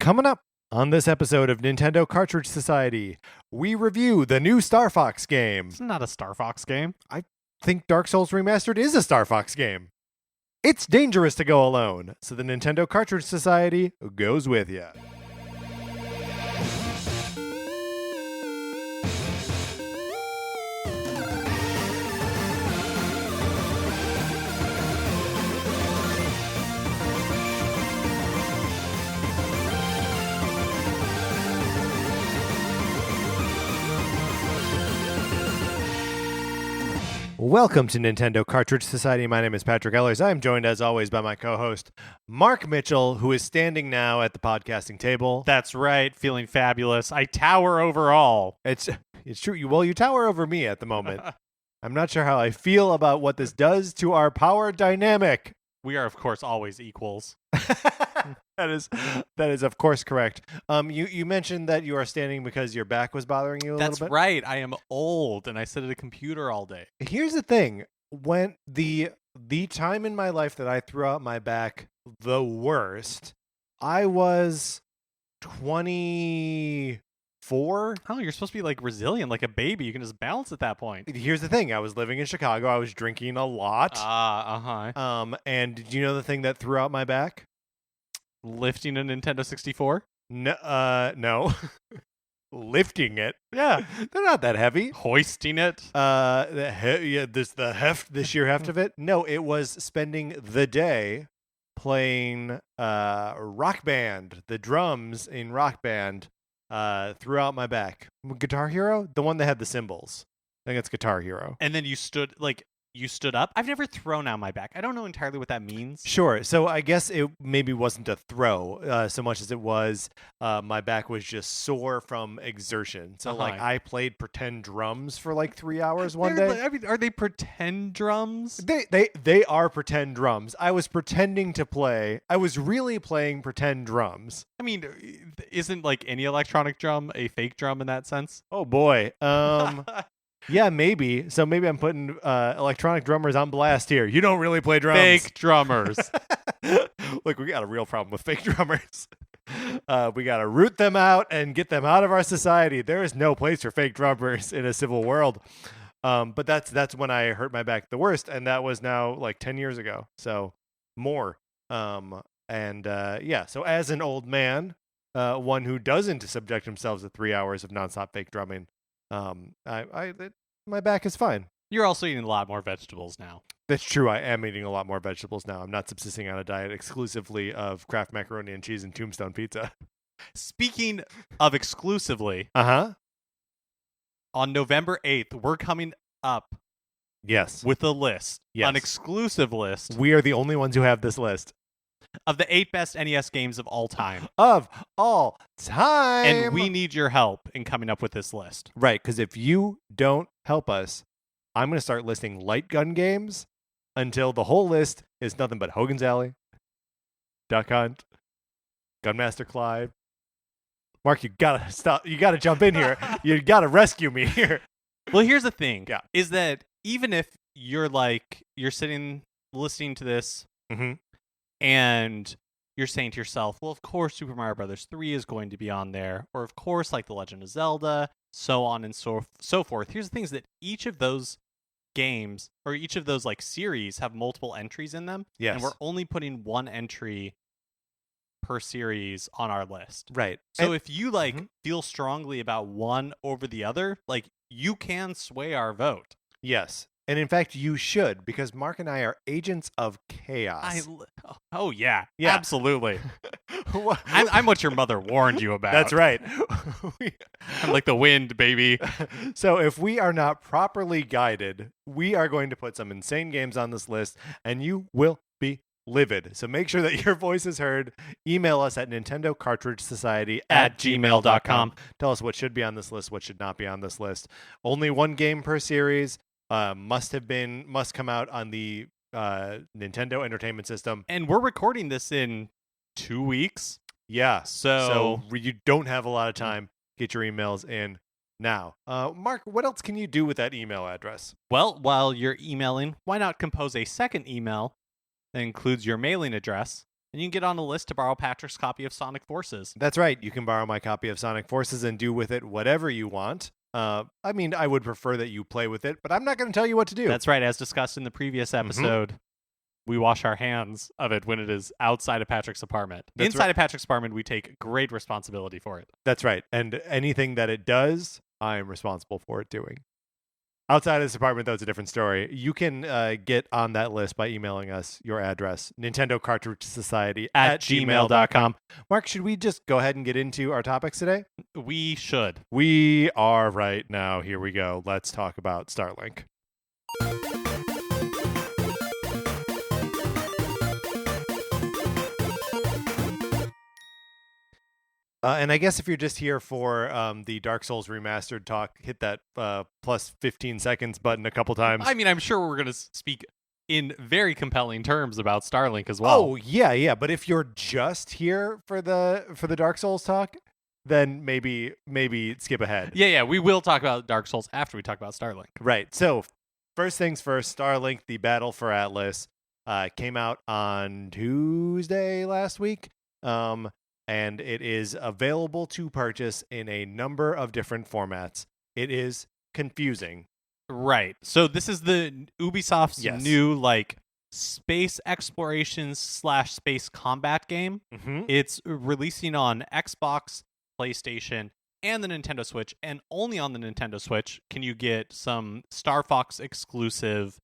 Coming up on this episode of Nintendo Cartridge Society, we review the new Star Fox game. It's not a Star Fox game. I think Dark Souls Remastered is a Star Fox game. It's dangerous to go alone, so the Nintendo Cartridge Society goes with you. Welcome to Nintendo Cartridge Society. My name is Patrick Ellers. I'm joined, as always, by my co-host, Mark Mitchell, who is standing now at the podcasting table. That's right. Feeling fabulous. I tower over all. It's true. You tower over me at the moment. I'm not sure how I feel about what this does to our power dynamic. We are, of course, always equals. That is, of course, correct. You mentioned that you are standing because your back was bothering you a little bit. That's right. I am old, and I sit at a computer all day. Here's the thing. When the time in my life that I threw out my back the worst, I was 24. Oh, you're supposed to be like resilient, like a baby. You can just bounce at that point. Here's the thing. I was living in Chicago. I was drinking a lot. And did you know the thing that threw out my back? Lifting a Nintendo 64? No. Lifting it. Yeah. They're not that heavy. Hoisting it? The sheer heft of it. No, it was spending the day playing Rock Band, the drums in Rock Band, throughout my back. Guitar Hero? The one that had the cymbals. I think it's Guitar Hero. And then you stood up? I've never thrown out my back. I don't know entirely what that means. Sure. So I guess it maybe wasn't a throw so much as it was my back was just sore from exertion. So like I played pretend drums for like 3 hours one day. I mean, are they pretend drums? They are pretend drums. I was pretending to play. I was really playing pretend drums. I mean, isn't like any electronic drum a fake drum in that sense? Oh boy. Yeah, maybe. So maybe I'm putting electronic drummers on blast here. You don't really play drums. Fake drummers. Look, we got a real problem with fake drummers. We got to root them out and get them out of our society. There is no place for fake drummers in a civil world. But that's when I hurt my back the worst, and that was now like 10 years ago. So more. So as an old man, one who doesn't subject himself to 3 hours of nonstop fake drumming, my back is fine. You're also eating a lot more vegetables now. That's true. I am eating a lot more vegetables now. I'm not subsisting on a diet exclusively of Kraft macaroni and cheese and Tombstone pizza. Speaking of exclusively, on November 8th, we're coming up with a list, an exclusive list. We are the only ones who have this list. Of the 8 best NES games of all time. And we need your help in coming up with this list. Right, because if you don't help us, I'm going to start listing light gun games until the whole list is nothing but Hogan's Alley, Duck Hunt, Gunmaster Clive. Mark, you got to stop. You got to jump in here. You got to rescue me here. Well, here's the thing. Is that even if you're sitting listening to this, and you're saying to yourself, well, of course, Super Mario Brothers 3 is going to be on there. Or, of course, like The Legend of Zelda, so on and so forth. Here's the things that each of those games, or each of those like series, have multiple entries in them. Yes. And we're only putting one entry per series on our list. Right. So if you feel strongly about one over the other, you can sway our vote. Yes. And in fact, you should, because Mark and I are agents of chaos. Yeah, absolutely. I'm what your mother warned you about. That's right. I'm like the wind, baby. So if we are not properly guided, we are going to put some insane games on this list, and you will be livid. So make sure that your voice is heard. Email us at nintendocartridgesociety@gmail.com. Tell us what should be on this list, what should not be on this list. Only one game per series. Must come out on the Nintendo Entertainment System. And we're recording this in 2 weeks. Yeah. So you don't have a lot of time. Get your emails in now. Mark, what else can you do with that email address? Well, while you're emailing, why not compose a second email that includes your mailing address? And and you can get on a list to borrow Patrick's copy of Sonic Forces. That's right. You can borrow my copy of Sonic Forces and do with it whatever you want. I mean, I would prefer that you play with it, but I'm not going to tell you what to do. That's right. As discussed in the previous episode, we wash our hands of it when it is outside of Patrick's apartment. Inside of Patrick's apartment, we take great responsibility for it. That's right. And anything that it does, I am responsible for it doing. Outside of this apartment, though, it's a different story. You can get on that list by emailing us your address, Nintendo Cartridge Society at gmail.com. Mark, should we just go ahead and get into our topics today? We should. We are right now. Here we go. Let's talk about Starlink. And I guess if you're just here for the Dark Souls Remastered talk, hit that plus 15 seconds button a couple times. I mean, I'm sure we're going to speak in very compelling terms about Starlink as well. Oh, yeah. But if you're just here for the Dark Souls talk, then maybe skip ahead. Yeah. We will talk about Dark Souls after we talk about Starlink. Right. So first things first, Starlink, the Battle for Atlas, came out on Tuesday last week. And it is available to purchase in a number of different formats. It is confusing. Right. So this is the Ubisoft's new space exploration / space combat game. Mm-hmm. It's releasing on Xbox, PlayStation, and the Nintendo Switch. And only on the Nintendo Switch can you get some Star Fox exclusive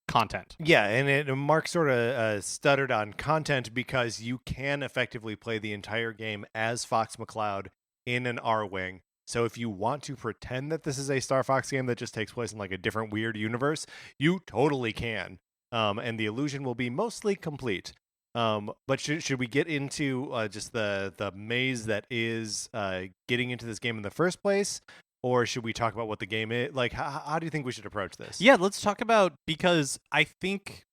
content. Yeah, and Mark sort of stuttered on content because you can effectively play the entire game as Fox McCloud in an R-Wing. So if you want to pretend that this is a Star Fox game that just takes place in like a different weird universe, you totally can. And the illusion will be mostly complete. But should we get into just the maze that is getting into this game in the first place? Or should we talk about what the game is? Like, how do you think we should approach this? Yeah, let's talk about, because I think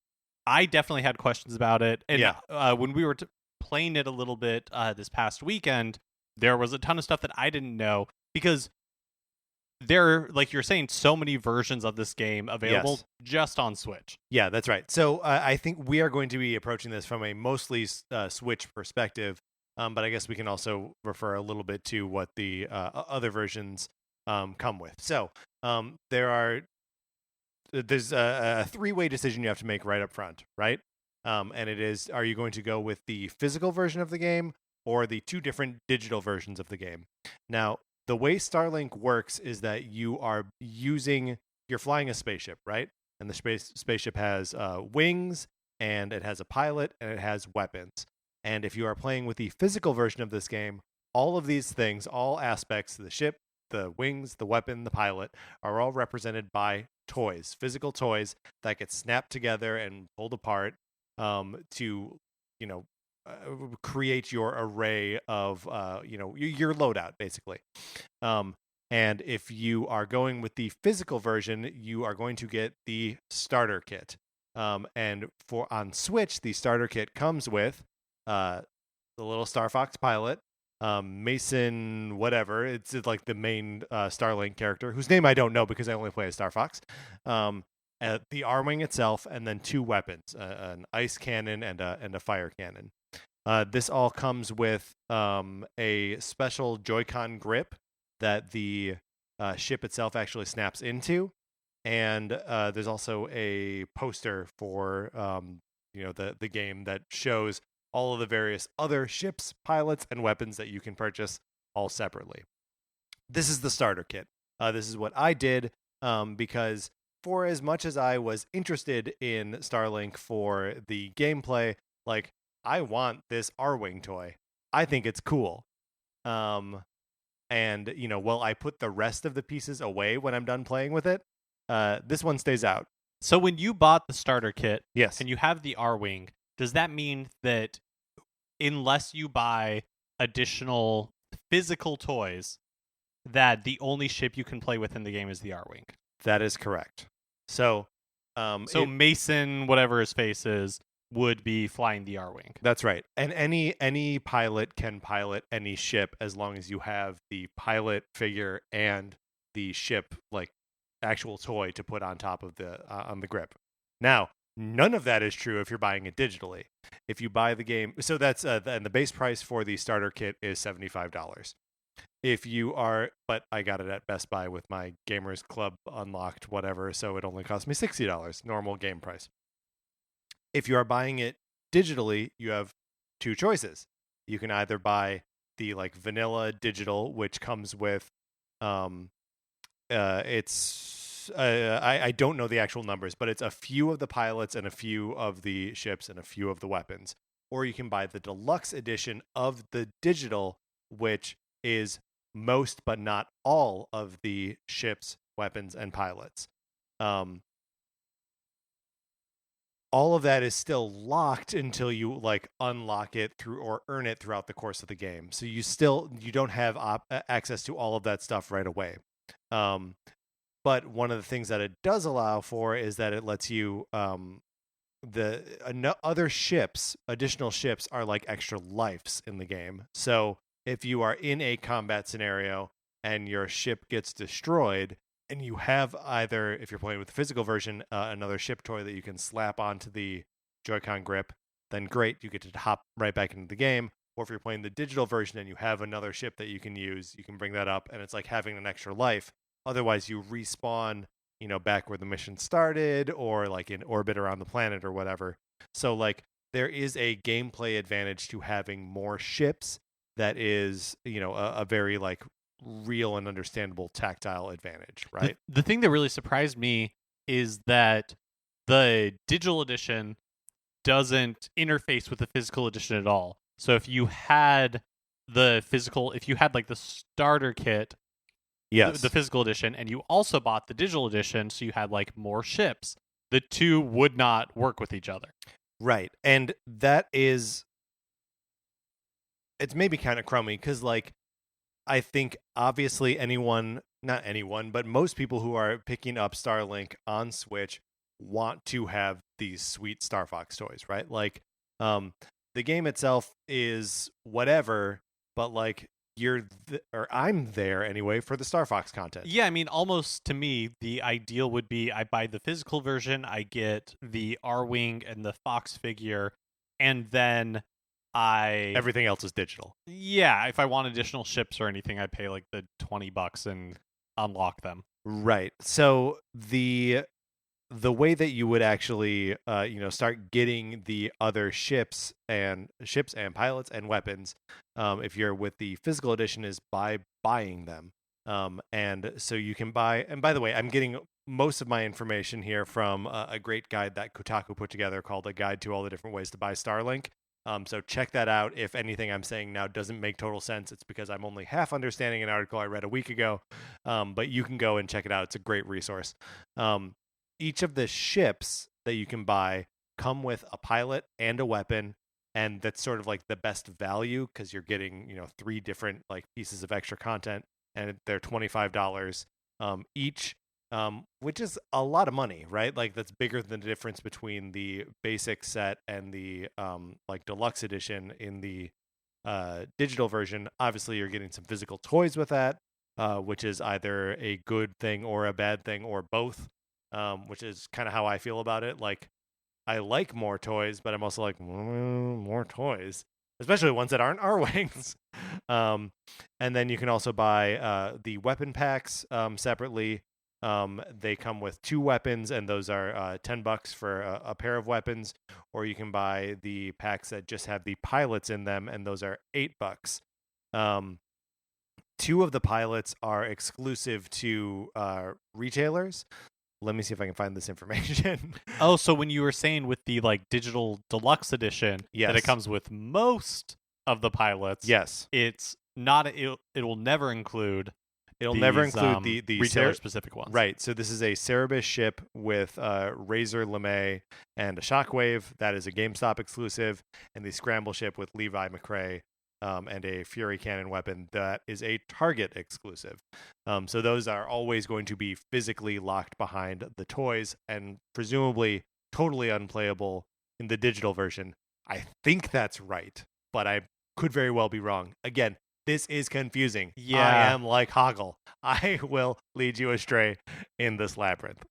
I definitely had questions about it. And when we were playing it a little bit this past weekend, there was a ton of stuff that I didn't know, because there are, like you're saying, so many versions of this game available just on Switch. Yeah, that's right. So I think we are going to be approaching this from a mostly Switch perspective, but I guess we can also refer a little bit to what the other versions come with. So there's a three-way decision you have to make right up front, right? And it is, are you going to go with the physical version of the game or the two different digital versions of the game? Now, the way Starlink works is that you're flying a spaceship, right? And the spaceship has wings, and it has a pilot, and it has weapons. And if you are playing with the physical version of this game, all of these things, all aspects of the ship, the wings, the weapon, the pilot, are all represented by toys, physical toys that get snapped together and pulled apart to, create your array of, your loadout, basically. And if you are going with the physical version, you are going to get the starter kit. And on Switch, the starter kit comes with the little Star Fox pilot, Mason, whatever. It's like the main Starlink character, whose name I don't know because I only play as Star Fox. The R-Wing itself, and then two weapons, an ice cannon and a fire cannon. This all comes with a special Joy-Con grip that the ship itself actually snaps into, and there's also a poster for the game that shows all of the various other ships, pilots, and weapons that you can purchase all separately. This is the starter kit. This is what I did because for as much as I was interested in Starlink for the gameplay, like, I want this R-Wing toy. I think it's cool. And, while I put the rest of the pieces away when I'm done playing with it, this one stays out. So when you bought the starter kit, yes, and you have the R-Wing, does that mean that unless you buy additional physical toys, that the only ship you can play with in the game is the R-Wing? That is correct. So Mason, whatever his face is, would be flying the R-Wing. That's right. And any pilot can pilot any ship as long as you have the pilot figure and the ship, like, actual toy to put on top of on the grip. Now, None of that is true if you're buying it digitally. If you buy the game, so that's and the base price for the starter kit is $75. If you are, but I got it at Best Buy with my Gamers Club unlocked, whatever, so it only cost me $60, normal game price. If you are buying it digitally, you have two choices. You can either buy the like vanilla digital, which comes with, I don't know the actual numbers, but it's a few of the pilots and a few of the ships and a few of the weapons. Or you can buy the deluxe edition of the digital, which is most but not all of the ships, weapons, and pilots. All of that is still locked until you like unlock it through or earn it throughout the course of the game. So you don't have access to all of that stuff right away. But one of the things that it does allow for is that it lets you other ships, additional ships are like extra lives in the game. So if you are in a combat scenario and your ship gets destroyed, and you have either, if you're playing with the physical version, another ship toy that you can slap onto the Joy-Con grip, then great, you get to hop right back into the game. Or if you're playing the digital version and you have another ship that you can use, you can bring that up, and it's like having an extra life. Otherwise, you respawn, back where the mission started, or like in orbit around the planet or whatever. So like there is a gameplay advantage to having more ships. That is, a very like real and understandable tactile advantage, right? The thing that really surprised me is that the digital edition doesn't interface with the physical edition at all. So if you had like the starter kit, yes, the physical edition, and you also bought the digital edition, so you had like more ships, the two would not work with each other. Right. And that is, it's maybe kind of crummy because like, I think obviously not anyone, but most people who are picking up Starlink on Switch want to have these sweet Star Fox toys, right? Like, the game itself is whatever, but like or I'm there anyway for the Star Fox content. Yeah, I mean, almost to me, the ideal would be I buy the physical version, I get the R-Wing and the Fox figure, and then everything else is digital. Yeah, if I want additional ships or anything, I pay like the $20 and unlock them. Right. So the way that you would actually start getting the other ships and pilots and weapons, if you're with the physical edition, is by buying them. And so you can buy, and by the way, I'm getting most of my information here from a great guide that Kotaku put together called A Guide to All the Different Ways to Buy Starlink. So check that out. If anything I'm saying now doesn't make total sense, it's because I'm only half understanding an article I read a week ago. But you can go and check it out. It's a great resource. Each of the ships that you can buy come with a pilot and a weapon, and that's sort of like the best value because you're getting 3 different like pieces of extra content, and they're $25 each. Which is a lot of money, right? Like that's bigger than the difference between the basic set and the like deluxe edition in the digital version. Obviously, you're getting some physical toys with that, which is either a good thing or a bad thing or both, which is kind of how I feel about it. Like I like more toys, but I'm also like more toys, especially ones that aren't R-Wings. And then you can also buy the weapon packs separately. They come with 2 weapons, and those are $10 for a pair of weapons, or you can buy the packs that just have the pilots in them, and those are $8. 2 of the pilots are exclusive to retailers. Let me see if I can find this information. Oh, so when you were saying with the like digital deluxe edition, yes, that it comes with most of the pilots. Yes, it's not. It will never include. It'll never include the retailer specific ones. Right. So this is a Cerebus ship with Razor LeMay and a Shockwave. That is a GameStop exclusive, and the Scramble ship with Levi McRae and a Fury cannon weapon. That is a Target exclusive. So those are always going to be physically locked behind the toys and presumably totally unplayable in the digital version. I think that's right, but I could very well be wrong. Again, this is confusing. Yeah. I am like Hoggle. I will lead you astray in this labyrinth.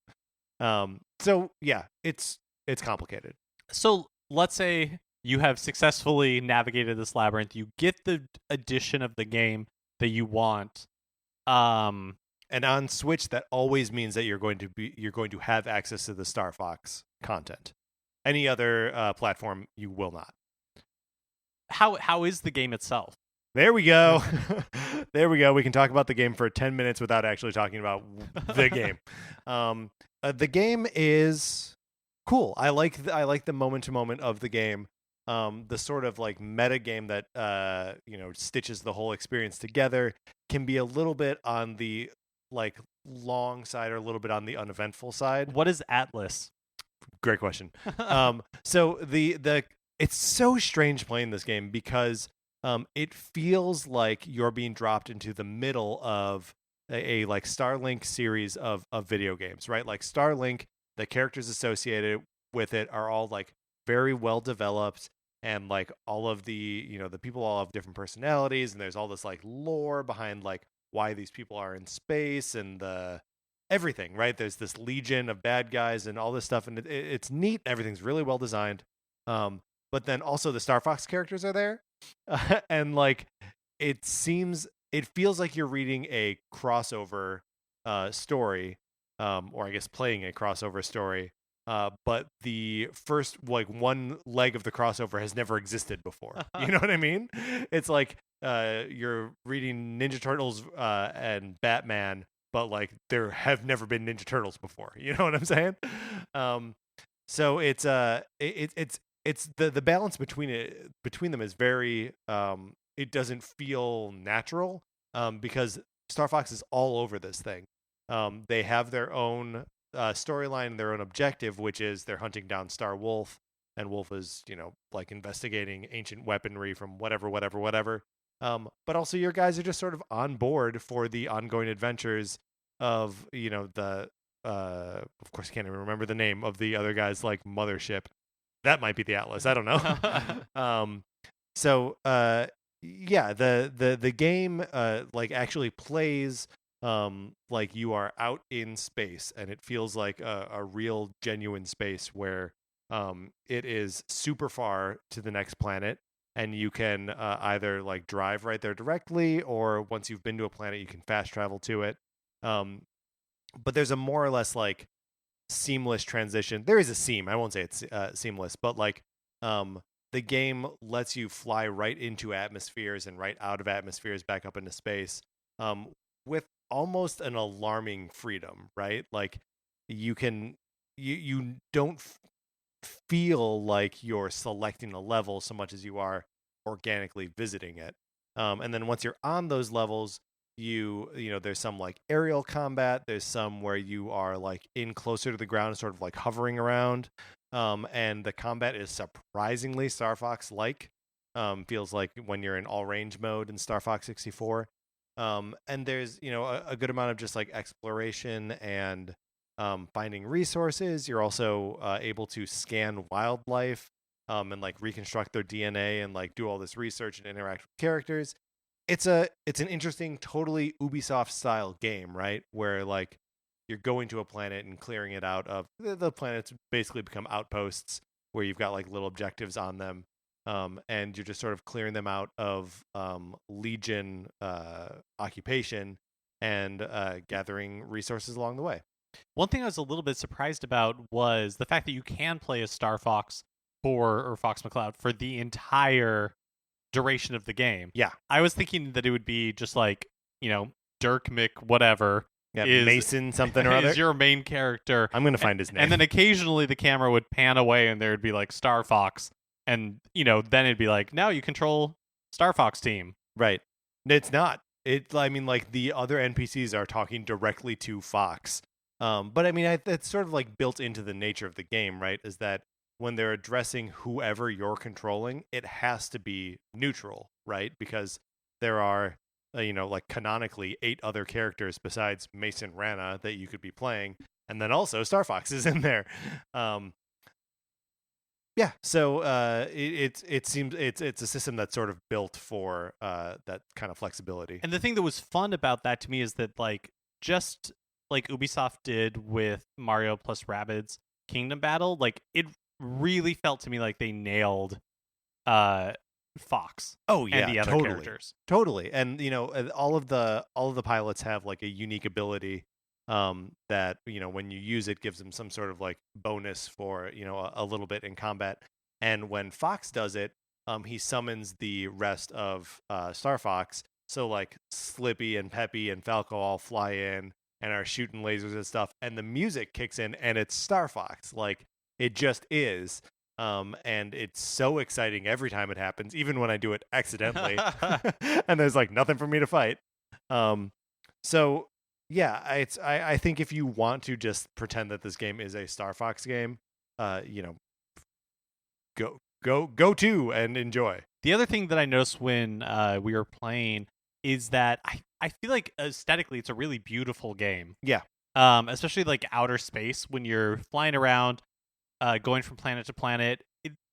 So yeah, it's it's complicated. So let's say you have successfully navigated this labyrinth. You get the edition of the game that you want. And on Switch, that always means that you're going to have access to the Star Fox content. Any other platform, you will not. How is the game itself? There we go. There we go. We can talk about the game for 10 minutes without actually talking about the game. The game is cool. I like the moment to moment of the game. The sort of like meta game that stitches the whole experience together can be a little bit on the like long side or a little bit on the uneventful side. What is Atlas? Great question. So the it's so strange playing this game because it feels like you're being dropped into the middle of a like Starlink series of video games, right? Like Starlink, the characters associated with it are all like very well developed, and like all of the the people all have different personalities, and there's all this like lore behind like why these people are in space and the everything, right? There's this legion of bad guys and all this stuff, and it's neat. Everything's really well designed. But then also the Star Fox characters are there, and like it feels like you're reading a crossover story, or I guess playing a crossover story. But the first like one leg of the crossover has never existed before. You know what I mean? It's like you're reading Ninja Turtles and Batman, but like there have never been Ninja Turtles before. You know what I'm saying? So it's the balance between them is very it doesn't feel natural because Star Fox is all over this thing. They have their own storyline and their own objective, which is they're hunting down Star Wolf, and Wolf is like investigating ancient weaponry from whatever. But also your guys are just sort of on board for the ongoing adventures of the of course I can't even remember the name of the other guy's like mothership. That might be the Atlas. I don't know. So yeah, the game like actually plays like you are out in space, and it feels like a real genuine space where it is super far to the next planet, and you can either like drive right there directly, or once you've been to a planet you can fast travel to it. But there's a more or less like seamless transition. There is a seam. I won't say it's seamless, but like the game lets you fly right into atmospheres and right out of atmospheres back up into space with almost an alarming freedom, right? Like you don't feel like you're selecting a level so much as you are organically visiting it. And then once you're on those levels, there's some like aerial combat, there's some where you are like in closer to the ground, sort of like hovering around, and the combat is surprisingly Star Fox like. Feels like when you're in all range mode in Star Fox 64. And there's a good amount of just like exploration and finding resources. You're also able to scan wildlife and like reconstruct their DNA and like do all this research and interact with characters. It's an interesting, totally Ubisoft style game, right? Where like you're going to a planet and clearing it out of the planets basically become outposts where you've got like little objectives on them. And you're just sort of clearing them out of Legion occupation and gathering resources along the way. One thing I was a little bit surprised about was the fact that you can play as Star Fox or Fox McCloud for the entire duration of the game. Yeah. I was thinking that it would be just like, Dirk Mick whatever. Yeah, Mason something or other. Is your main character. I'm going to find his name. And then occasionally the camera would pan away and there would be like Star Fox. And, then it'd be like, now you control Star Fox team. Right. It's not. I mean, like, the other NPCs are talking directly to Fox. But, I mean, it's sort of, like, built into the nature of the game, right? Is that when they're addressing whoever you're controlling, it has to be neutral, right? Because there are, like, canonically 8 other characters besides Mason Rana that you could be playing. And then also Star Fox is in there. Yeah, so it seems it's a system that's sort of built for that kind of flexibility. And the thing that was fun about that to me is that like just like Ubisoft did with Mario plus Rabbids, kingdom battle, like it really felt to me like they nailed uh Fox Oh and yeah, the other totally, characters. totally. And all of the pilots have like a unique ability that when you use it gives them some sort of like bonus for a little bit in combat. And when Fox does it, he summons the rest of Star Fox. So like Slippy and Peppy and Falco all fly in and are shooting lasers and stuff, and the music kicks in, and it's Star Fox. Like it just is. And it's so exciting every time it happens, even when I do it accidentally, and there's like nothing for me to fight. So yeah, I think if you want to just pretend that this game is a Star Fox game, you know, go to and enjoy. The other thing that I noticed when we were playing is that I feel like aesthetically it's a really beautiful game. Yeah. Especially like outer space when you're flying around, going from planet to planet.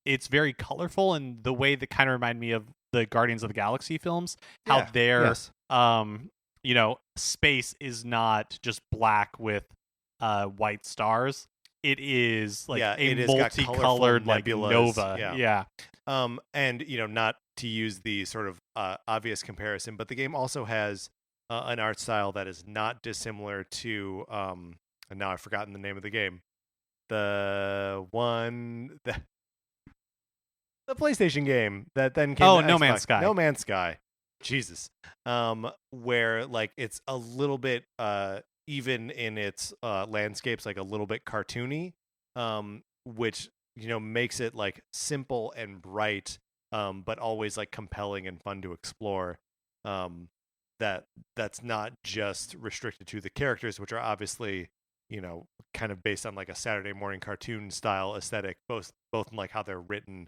It's very colorful in the way that kind of remind me of the Guardians of the Galaxy films. How Yeah. their Yes. space is not just black with white stars. It is like Yeah, it a has got colorful multicolored like nebulas, nova. yeah. Yeah. And not to use the sort of obvious comparison, but the game also has an art style that is not dissimilar to and now I've forgotten the name of the game. The one the PlayStation game that then came to No Xbox. Man's Sky. No Man's Sky. Jesus. Where like it's a little bit even in its landscapes, like a little bit cartoony, which makes it like simple and bright, but always like compelling and fun to explore. That's not just restricted to the characters, which are obviously kind of based on like a Saturday morning cartoon style aesthetic, both in like how they're written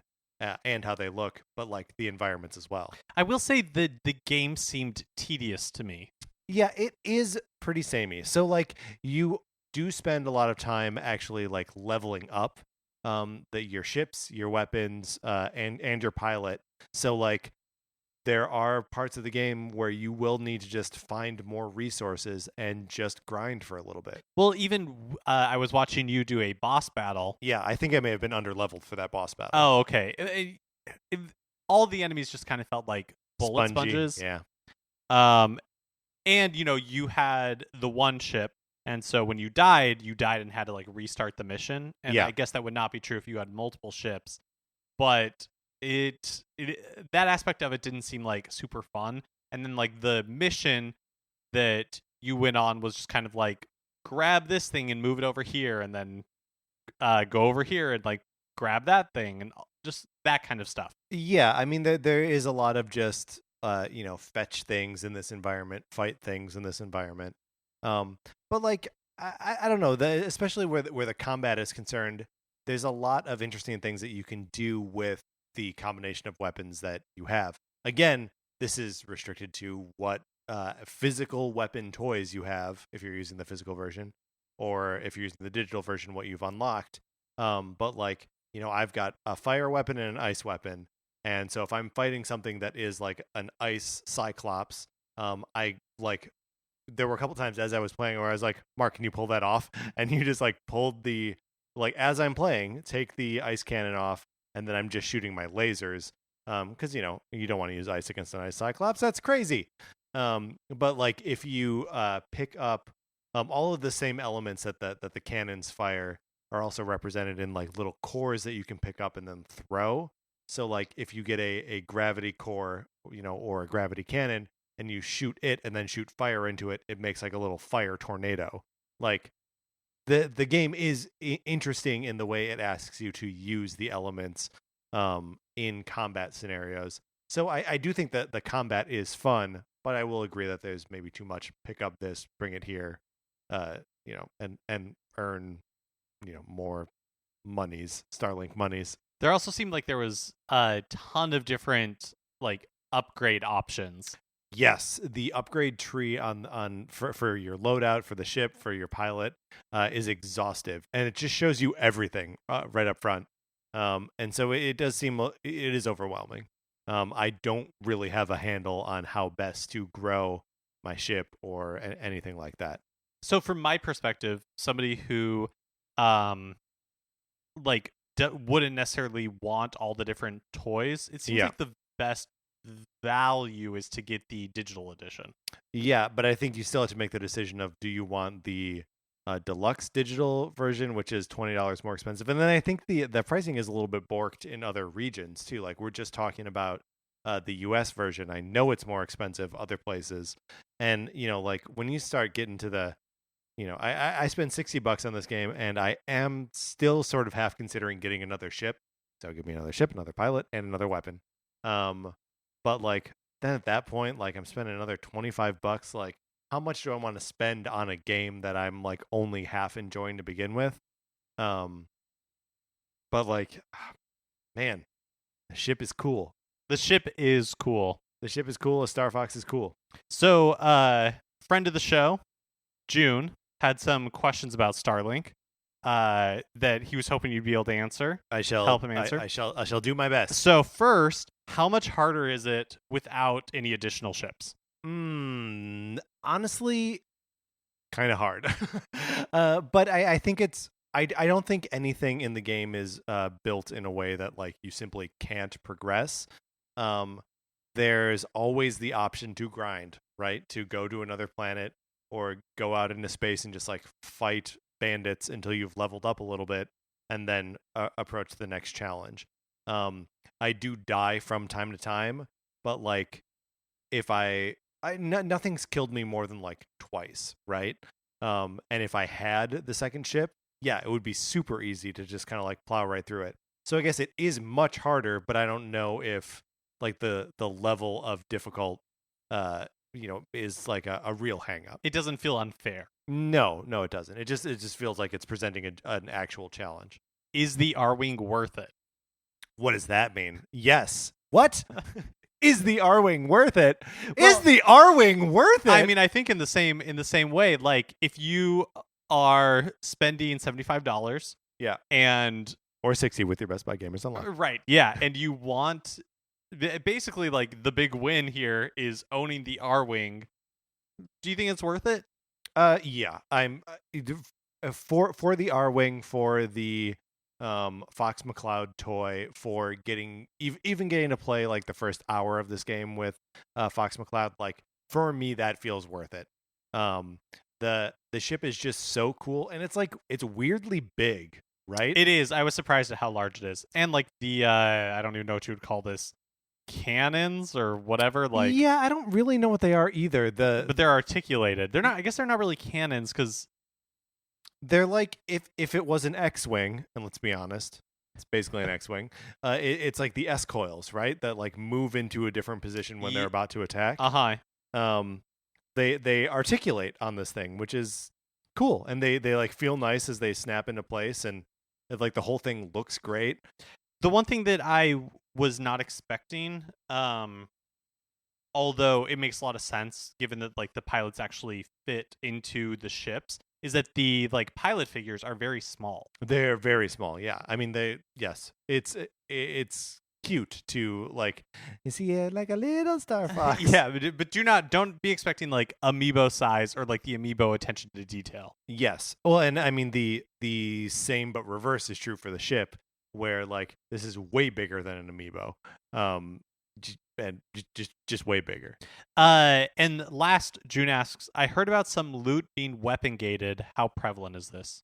and how they look, but like the environments as well. I will say the game seemed tedious to me. Yeah, it is pretty samey. So like you do spend a lot of time actually like leveling up your ships, your weapons, and your pilot. So like there are parts of the game where you will need to just find more resources and just grind for a little bit. Well, even I was watching you do a boss battle. Yeah, I think I may have been under-leveled for that boss battle. Oh, okay. All the enemies just kind of felt like bullet sponges. Yeah. And you had the one ship, and so when you died and had to like restart the mission. And Yeah. I guess that would not be true if you had multiple ships. But that aspect of it didn't seem like super fun. And then like the mission that you went on was just kind of like grab this thing and move it over here, and then go over here and like grab that thing, and just that kind of stuff. Yeah, I mean there is a lot of just fetch things in this environment, fight things in this environment. But like I don't know, especially where the combat is concerned, there's a lot of interesting things that you can do with the combination of weapons that you have. Again, this is restricted to what physical weapon toys you have if you're using the physical version, or if you're using the digital version, what you've unlocked. But like I've got a fire weapon and an ice weapon, and so if I'm fighting something that is like an ice cyclops, I like there were a couple times as I was playing where I was like, Mark, can you pull that off? And you just like pulled the as I'm playing, take the ice cannon off, and then I'm just shooting my lasers. Because you don't want to use ice against an ice cyclops. That's crazy. But like if you pick up all of the same elements that the cannons fire are also represented in like little cores that you can pick up and then throw. So like if you get a gravity core, or a gravity cannon, and you shoot it and then shoot fire into it, it makes like a little fire tornado. Like the game is interesting in the way it asks you to use the elements in combat scenarios. So I do think that the combat is fun, but I will agree that there's maybe too much pick up this, bring it here, and earn more monies, Starlink monies. There also seemed like there was a ton of different like upgrade options. Yes, the upgrade tree for your loadout, for the ship, for your pilot is exhaustive, and it just shows you everything right up front. And so it does seem it is overwhelming. I don't really have a handle on how best to grow my ship or anything like that. So from my perspective, somebody who like wouldn't necessarily want all the different toys. It seems like the best value is to get the digital edition. Yeah, but I think you still have to make the decision of, do you want the deluxe digital version, which is $20 more expensive, and then I think the pricing is a little bit borked in other regions too. Like, we're just talking about the US version. I know it's more expensive other places, and like when you start getting to the I spent $60 on this game, and I am still sort of half considering getting another ship. So give me another ship, another pilot, and another weapon. But like then at that point, like, I'm spending another $25. Like, how much do I want to spend on a game that I'm like only half enjoying to begin with? But like, man, the ship is cool. The ship is cool. The ship is cool. A Star Fox is cool. So, friend of the show, June, had some questions about Starlink that he was hoping you'd be able to answer. I shall help him answer. I shall do my best. So first, how much harder is it without any additional ships? Honestly, kind of hard. But I think it's I don't think anything in the game is built in a way that like you simply can't progress. There's always the option to grind, right? To go to another planet or go out into space and just like fight bandits until you've leveled up a little bit, and then approach the next challenge. I do die from time to time, but like if nothing's killed me more than like twice, right? And if I had the second ship, yeah, it would be super easy to just kind of like plow right through it. So I guess it is much harder, but I don't know if like the level of difficult is like a real hang up. It doesn't feel unfair. No, it doesn't. It just feels like it's presenting an actual challenge. Is the R-Wing worth it? What does that mean? Yes. What? Is the R-Wing worth it? Well, is the R-Wing worth it? I mean, I think in the same way, like if you are spending $75, yeah, or $60 with your Best Buy Gamers Online, right? Yeah, and you want basically like the big win here is owning the R-Wing. Do you think it's worth it? Yeah, I'm for the R-Wing, for the Fox McCloud toy, for getting even getting to play like the first hour of this game with Fox McCloud. Like, for me, that feels worth it. The ship is just so cool, and it's weirdly big, right? It is. I was surprised at how large it is, and like the I don't even know what you would call this, cannons or whatever. Like, yeah, I don't really know what they are either. But they're articulated. They're not. I guess they're not really cannons because they're like if it was an X-wing, and let's be honest, it's basically an X-wing. It's like the S-coils, right? That like move into a different position when they're about to attack. They articulate on this thing, which is cool, and they like feel nice as they snap into place, and like the whole thing looks great. The one thing that I was not expecting, although it makes a lot of sense given that like the pilots actually fit into the ships, is that the like pilot figures are very small. They're very small. Yeah, I mean it's cute to like, is he like a little Star Fox? Yeah, but don't be expecting like amiibo size or like the amiibo attention to detail. Yes. Well, and I mean the same but reverse is true for the ship, where like this is way bigger than an amiibo. And just way bigger. And last, June asks, I heard about some loot being weapon gated. How prevalent is this?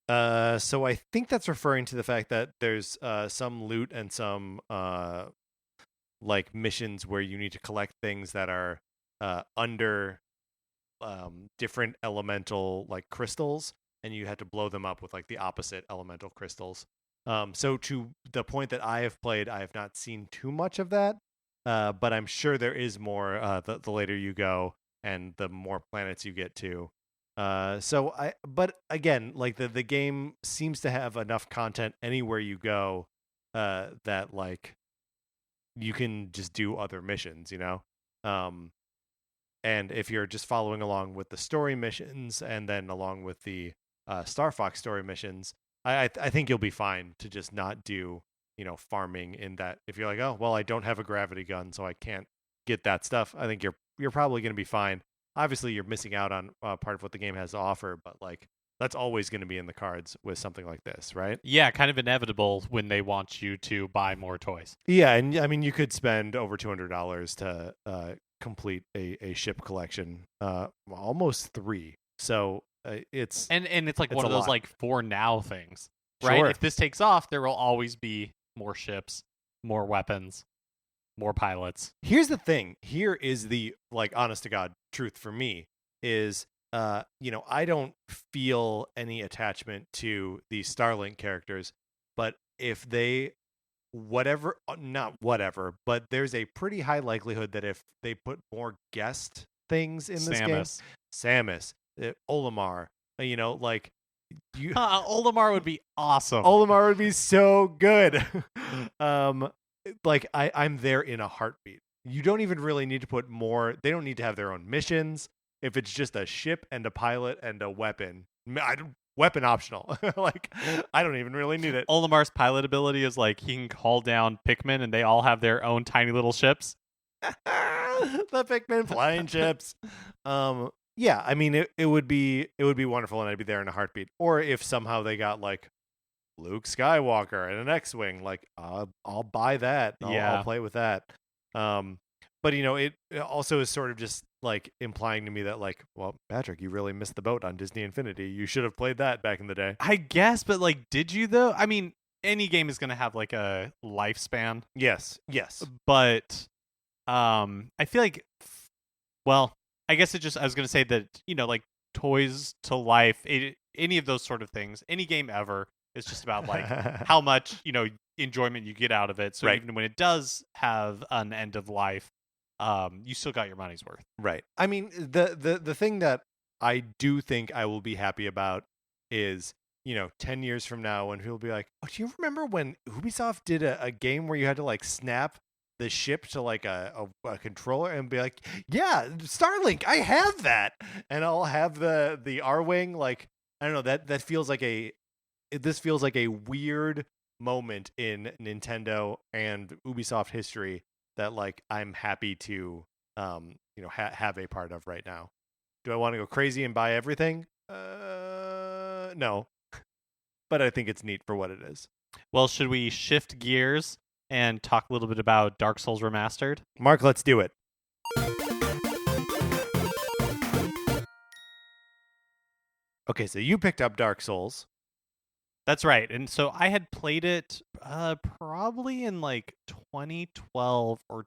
So I think that's referring to the fact that there's some loot and some like missions where you need to collect things that are under different elemental like crystals, and you had to blow them up with like the opposite elemental crystals. So to the point that I have played, I have not seen too much of that. But I'm sure there is more the later you go and the more planets you get to. But again, like the game seems to have enough content anywhere you go that like you can just do other missions, and if you're just following along with the story missions and then along with the Star Fox story missions, I think you'll be fine to just not do farming in that. If you're like, oh well, I don't have a gravity gun, so I can't get that stuff, I think you're probably going to be fine. Obviously you're missing out on part of what the game has to offer, but like That's always going to be in the cards with something like this, right? Yeah, kind of inevitable when they want you to buy more toys. Yeah, and I mean, you could spend over $200 to complete a ship collection, almost 3. So it's and it's like it's one a of those lot. like for now things, right? Sure. If this takes off, there will always be more ships, more weapons, more pilots. Here's the thing. Here is the like honest to God truth for me is I don't feel any attachment to the Starlink characters, but if they not whatever, but there's a pretty high likelihood that if they put more guest things in this game, Samus, Olimar, like Olimar would be awesome. Olimar would be so good. Like I'm there in a heartbeat. You don't even really need to put more. They don't need to have their own missions. If it's just a ship and a pilot and a weapon, weapon optional. Like I don't even really need it. Olimar's pilot ability is like he can call down Pikmin and they all have their own tiny little ships. The Pikmin flying ships. Yeah, I mean it would be wonderful and I'd be there in a heartbeat. Or if somehow they got like Luke Skywalker and an X-wing, like I'll buy that. I'll play with that. But it also is sort of just like implying to me that like, well, Patrick, you really missed the boat on Disney Infinity. You should have played that back in the day. I guess, but like, did you though? I mean, any game is going to have like a lifespan. Yes. But I feel like, well, I guess I was going to say that, like Toys to Life, any of those sort of things, any game ever is just about like how much, enjoyment you get out of it. So even when it does have an end of life, you still got your money's worth. Right. I mean, the thing that I do think I will be happy about is, 10 years from now when people will be like, oh, do you remember when Ubisoft did a game where you had to like snap the ship to like a controller and be like, yeah, Starlink, I have that. And I'll have the R-Wing. Like, I don't know, that feels like this feels like a weird moment in Nintendo and Ubisoft history that like I'm happy to have a part of right now. Do I want to go crazy and buy everything? No. But I think it's neat for what it is. Well, should we shift gears and talk a little bit about Dark Souls Remastered? Mark, let's do it. Okay, so you picked up Dark Souls. That's right. And so I had played it probably in like 2012 or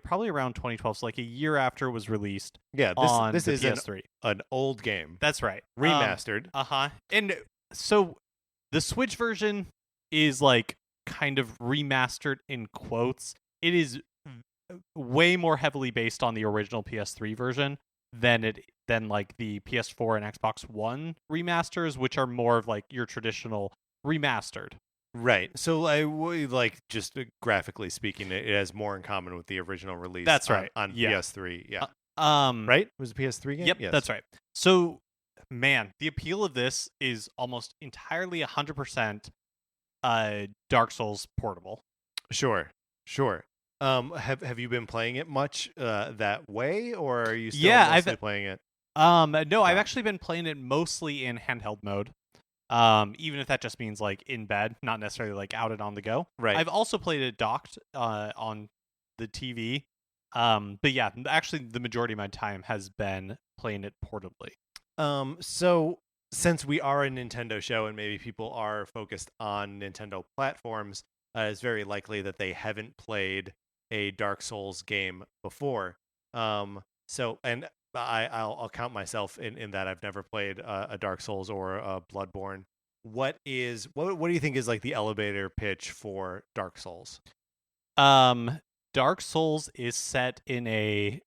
probably around 2012, so like a year after it was released. Yeah, this is PS3. An old game. That's right. Remastered. And so the Switch version is like kind of remastered in quotes. It is way more heavily based on the original PS3 version than like the PS4 and Xbox One remasters, which are more of like your traditional remastered. Right. So like just graphically speaking, it has more in common with the original release. That's right. On PS3. Yeah. Right? It was a PS3 game? Yep, yes. That's right. So, man, the appeal of this is almost entirely 100% Dark Souls portable. Sure. Have you been playing it much that way, or are you still mostly playing it? No, I've actually been playing it mostly in handheld mode. Even if that just means like in bed, not necessarily like out and on the go. Right. I've also played it docked on the TV. But yeah, actually the majority of my time has been playing it portably. So since we are a Nintendo show and maybe people are focused on Nintendo platforms, it's very likely that they haven't played a Dark Souls game before. So, and I'll count myself in that I've never played a Dark Souls or a Bloodborne. What do you think is like the elevator pitch for Dark Souls? Dark Souls is set in a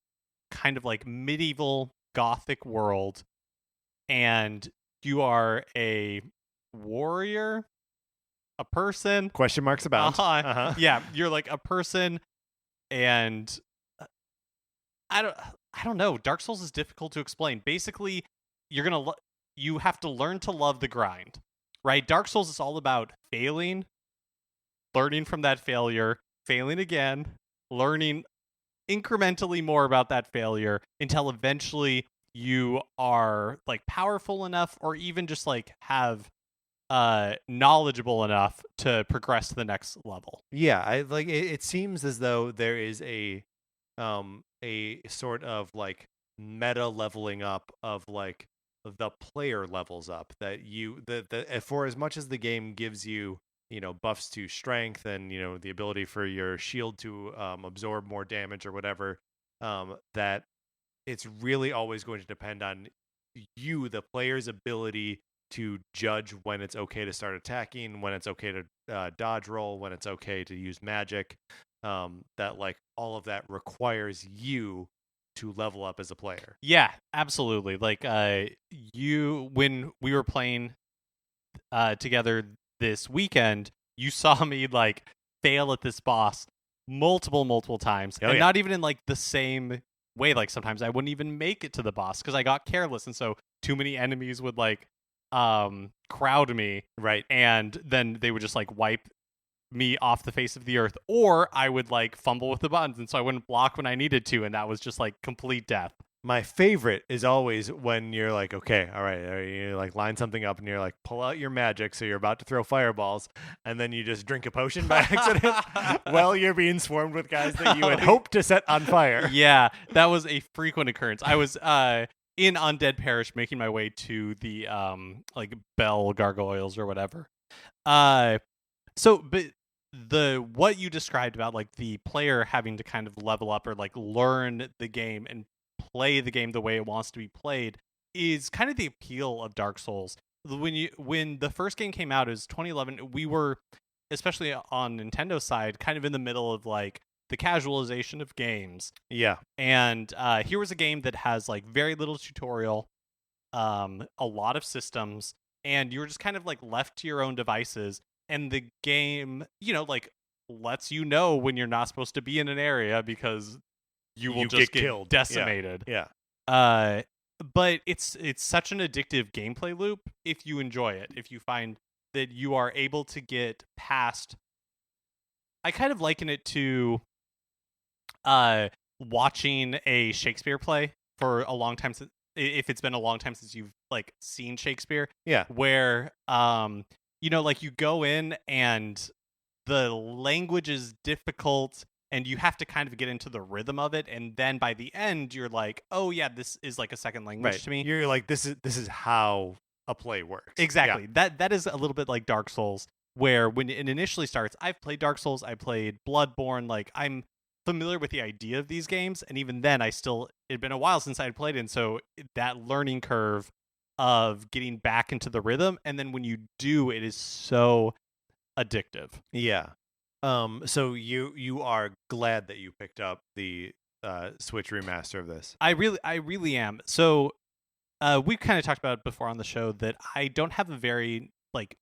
kind of like medieval gothic world, and you are a warrior, a person. Question marks about. Yeah, you're like a person, and I don't know. Dark Souls is difficult to explain. Basically, you have to learn to love the grind, right? Dark Souls is all about failing, learning from that failure, failing again, learning incrementally more about that failure until eventually you are like powerful enough or even just like have knowledgeable enough to progress to the next level. Yeah, I like it seems as though there is a sort of like meta leveling up of like the player levels up, that the for as much as the game gives you, buffs to strength and, the ability for your shield to absorb more damage or whatever, that it's really always going to depend on you, the player's ability to judge when it's okay to start attacking, when it's okay to dodge roll, when it's okay to use magic. That like all of that requires you to level up as a player. Yeah, absolutely. Like you when we were playing together this weekend, you saw me like fail at this boss multiple times, and not even in like the same way. Like sometimes I wouldn't even make it to the boss because I got careless, and so too many enemies would like crowd me, right, and then they would just like wipe me off the face of the earth, or I would like fumble with the buttons, and so I wouldn't block when I needed to, and that was just like complete death. My favorite is always when you're like, okay, all right, you like line something up and you're like, pull out your magic, so you're about to throw fireballs, and then you just drink a potion by accident while you're being swarmed with guys that you had hoped to set on fire. Yeah, that was a frequent occurrence. I was in Undead Parish making my way to the like bell gargoyles or whatever. So but what you described about like the player having to kind of level up or like learn the game and play the game the way it wants to be played is kind of the appeal of Dark Souls. When the first game came out, it was 2011, we were, especially on Nintendo's side, kind of in the middle of like the casualization of games. Yeah. And here was a game that has like very little tutorial, a lot of systems, and you were just kind of like left to your own devices. And the game, like lets you know when you're not supposed to be in an area because you will just get killed, decimated. Yeah. But it's such an addictive gameplay loop if you enjoy it. If you find that you are able to get past, I kind of liken it to watching a Shakespeare play for a long time, if it's been a long time since you've like seen Shakespeare. Yeah. Where like you go in and the language is difficult and you have to kind of get into the rhythm of it, and then by the end you're like, oh yeah, this is like a second language to me. You're like, this is how a play works. Exactly. Yeah. That is a little bit like Dark Souls, where when it initially starts, I've played Dark Souls, I played Bloodborne, like I'm familiar with the idea of these games, and even then it'd been a while since I had played it, and so that learning curve of getting back into the rhythm, and then when you do, it is so addictive. Yeah. So you are glad that you picked up the Switch remaster of this. I really am. So we've kind of talked about it before on the show that I don't have a very like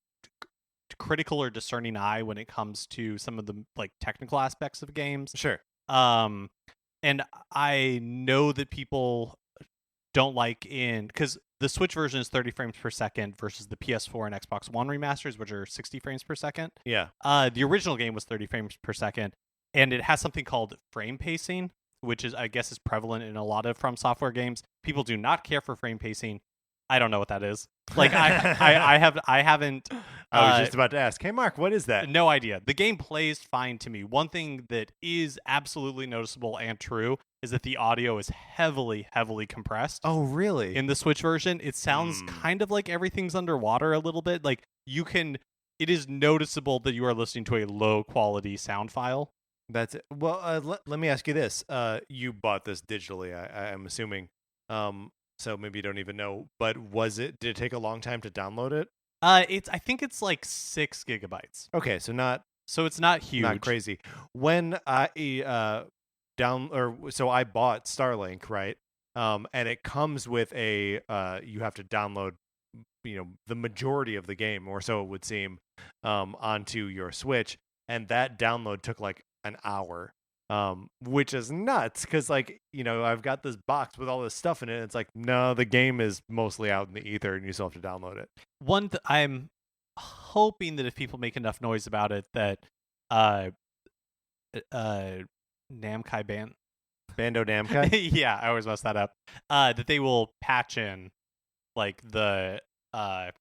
critical or discerning eye when it comes to some of the like technical aspects of games. Sure. And I know that people don't like because the Switch version is 30 frames per second versus the PS4 and Xbox One remasters, which are 60 frames per second. Yeah. The original game was 30 frames per second, and it has something called frame pacing, which is, I guess, is prevalent in a lot of From Software games. People do not care for frame pacing. I don't know what that is. Like I haven't. I was just about to ask. Hey, Mark, what is that? No idea. The game plays fine to me. One thing that is absolutely noticeable and true is that the audio is heavily compressed. Oh, really? In the Switch version, it sounds kind of like everything's underwater a little bit. Like it is noticeable that you are listening to a low quality sound file. That's it. Well, let me ask you this. You bought this digitally, I'm assuming. So maybe you don't even know, but did it take a long time to download it? I think it's like 6 gigabytes. Okay, so it's not huge. Not crazy. When I so I bought Starlink, right? And it comes with you have to download, the majority of the game, or so it would seem, onto your Switch, and that download took like an hour. Which is nuts because, like, I've got this box with all this stuff in it. And it's like, no, the game is mostly out in the ether, and you still have to download it. I'm hoping that if people make enough noise about it, that Namkai Bando Namco. Yeah, I always mess that up. That they will patch in like the better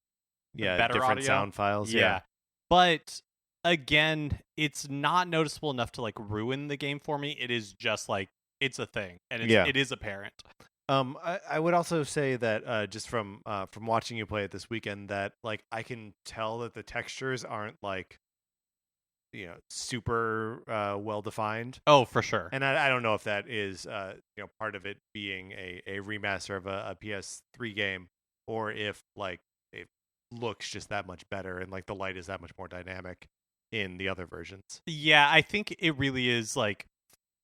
different audio. sound files. Yeah. But again, it's not noticeable enough to like ruin the game for me. It is just like it's a thing, and it is apparent. I would also say that just from watching you play it this weekend, that like I can tell that the textures aren't like super well defined. Oh, for sure. And I don't know if that is part of it being a remaster of a PS3 game, or if like it looks just that much better and like the light is that much more dynamic in the other versions. Yeah, I think it really is like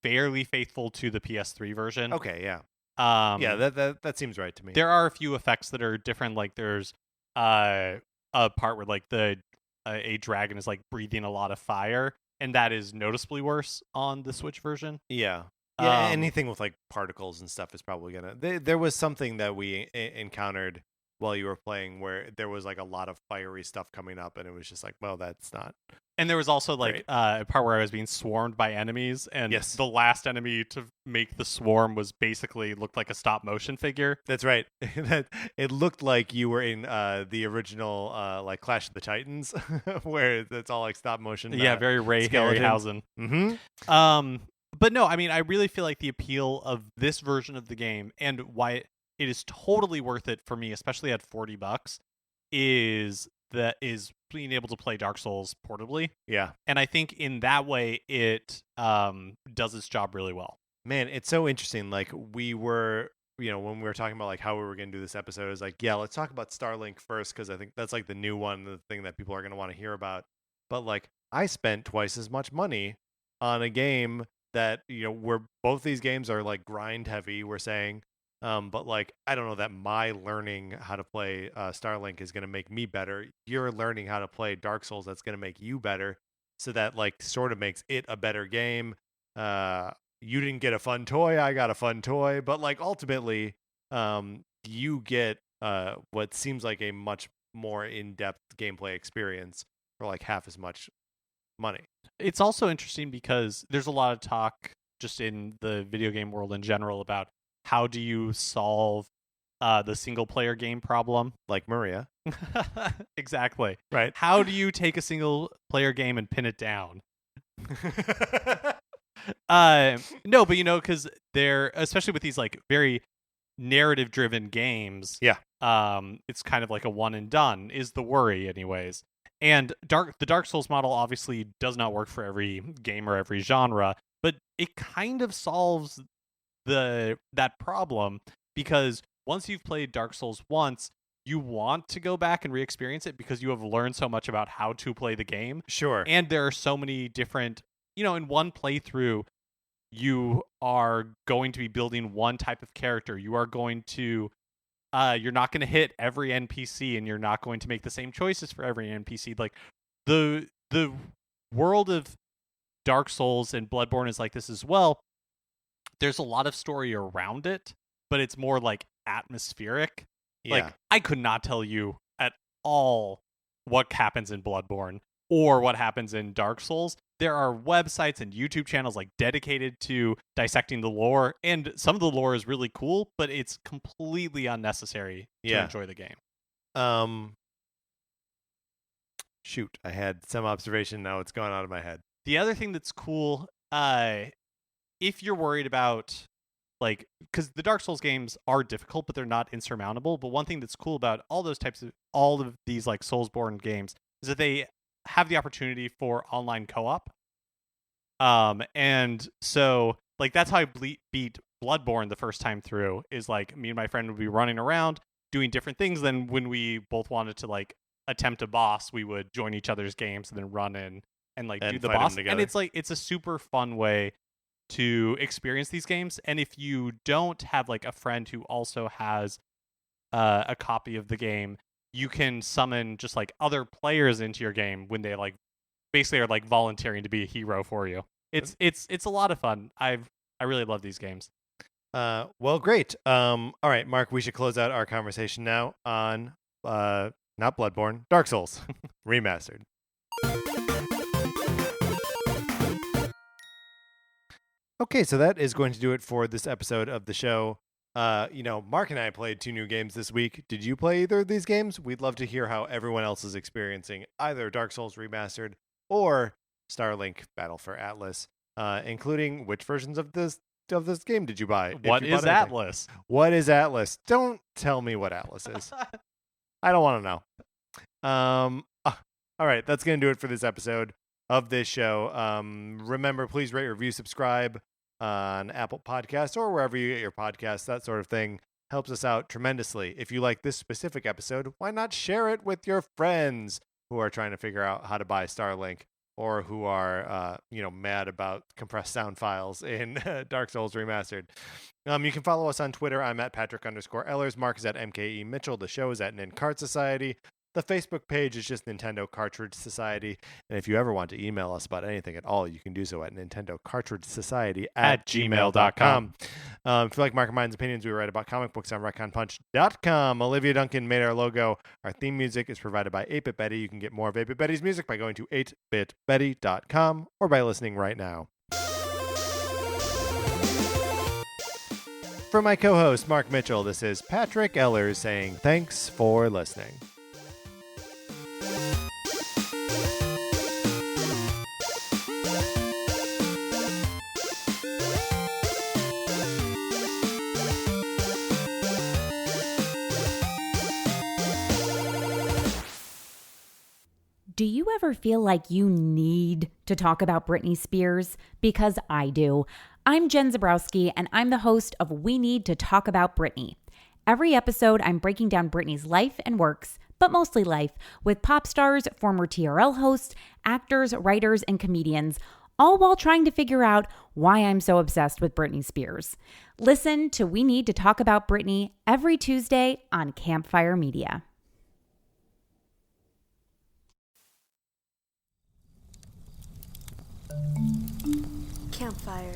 fairly faithful to the PS3 version. Okay, yeah. Yeah, that seems right to me. There are a few effects that are different. Like there's a part where like a dragon is like breathing a lot of fire, and that is noticeably worse on the Switch version. Yeah. Yeah, anything with like particles and stuff is probably gonna. There was something that we encountered while you were playing where there was like a lot of fiery stuff coming up, and it was just like, well, that's not. And there was also like a part where I was being swarmed by enemies, and the last enemy to make the swarm was basically looked like a stop motion figure. That's right. It looked like you were in the original like Clash of the Titans, where it's all like stop motion. Yeah, very Ray Harryhausen. Mm-hmm. But no, I mean, I really feel like the appeal of this version of the game and why it is totally worth it for me, especially at $40, is being able to play Dark Souls portably. Yeah. And I think in that way it does its job really well. Man, it's so interesting. Like we were, when we were talking about like how we were going to do this episode, it was like, yeah, let's talk about Starlink first, because I think that's like the new one, the thing that people are going to want to hear about. But like I spent twice as much money on a game that, where both these games are like grind heavy, we're saying. But like, I don't know that my learning how to play Starlink is going to make me better. You're learning how to play Dark Souls. That's going to make you better. So that like sort of makes it a better game. You didn't get a fun toy. I got a fun toy. But like ultimately, you get what seems like a much more in-depth gameplay experience for like half as much money. It's also interesting because there's a lot of talk just in the video game world in general about how do you solve the single player game problem? Like Maria. Exactly. Right. How do you take a single player game and pin it down? No, but because they're, especially with these like very narrative driven games. Yeah. It's kind of like a one and done is the worry anyways. And the Dark Souls model obviously does not work for every game or every genre, but it kind of solves that problem, because once you've played Dark Souls once, you want to go back and re-experience it because you have learned so much about how to play the game. Sure. And there are so many different, in one playthrough, you are going to be building one type of character. You are going to you're not going to hit every NPC, and you're not going to make the same choices for every NPC. Like the world of Dark Souls and Bloodborne is like this as well. There's a lot of story around it, but it's more like atmospheric. Yeah. Like I could not tell you at all what happens in Bloodborne or what happens in Dark Souls. There are websites and YouTube channels like dedicated to dissecting the lore, and some of the lore is really cool, but it's completely unnecessary to enjoy the game. Shoot, I had some observation, now it's gone out of my head. The other thing that's cool, if you're worried about, like, because the Dark Souls games are difficult, but they're not insurmountable. But one thing that's cool about all of these like Soulsborne games is that they have the opportunity for online co-op. And so like that's how I beat Bloodborne the first time through, is like me and my friend would be running around doing different things. Then when we both wanted to like attempt a boss, we would join each other's games and then run in and like do the boss. And it's like, it's a super fun way to experience these games. And if you don't have like a friend who also has a copy of the game, you can summon just like other players into your game when they like basically are like volunteering to be a hero for you. It's a lot of fun. I really love these games. Well, great. All right, Mark, we should close out our conversation now on not Bloodborne, Dark Souls Remastered. Okay, so that is going to do it for this episode of the show. Mark and I played 2 new games this week. Did you play either of these games? We'd love to hear how everyone else is experiencing either Dark Souls Remastered or Starlink Battle for Atlas, including which versions of this game did you buy? What is Atlas? What is Atlas? Don't tell me what Atlas is. I don't want to know. All right, that's going to do it for this episode of this show. Remember, please rate, review, subscribe on Apple Podcasts or wherever you get your podcasts. That sort of thing helps us out tremendously. If you like this specific episode, why not share it with your friends who are trying to figure out how to buy Starlink or who are mad about compressed sound files in Dark Souls Remastered. You can follow us on Twitter. I'm at Patrick_Ellers. Mark is at MKE Mitchell. The show is at Nincart Society. The Facebook page is just Nintendo Cartridge Society. And if you ever want to email us about anything at all, you can do so at nintendocartridgesociety@gmail.com. If you like Mark and mine's opinions, we write about comic books on retconpunch.com. Olivia Duncan made our logo. Our theme music is provided by 8-Bit Betty. You can get more of 8-Bit Betty's music by going to 8bitbetty.com or by listening right now. For my co-host, Mark Mitchell, this is Patrick Ellers saying thanks for listening. Do you ever feel like you need to talk about Britney Spears? Because I do. I'm Jen Zabrowski, and I'm the host of We Need to Talk About Britney. Every episode, I'm breaking down Britney's life and works, but mostly life, with pop stars, former TRL hosts, actors, writers, and comedians, all while trying to figure out why I'm so obsessed with Britney Spears. Listen to We Need to Talk About Britney every Tuesday on Campfire Media. Campfire.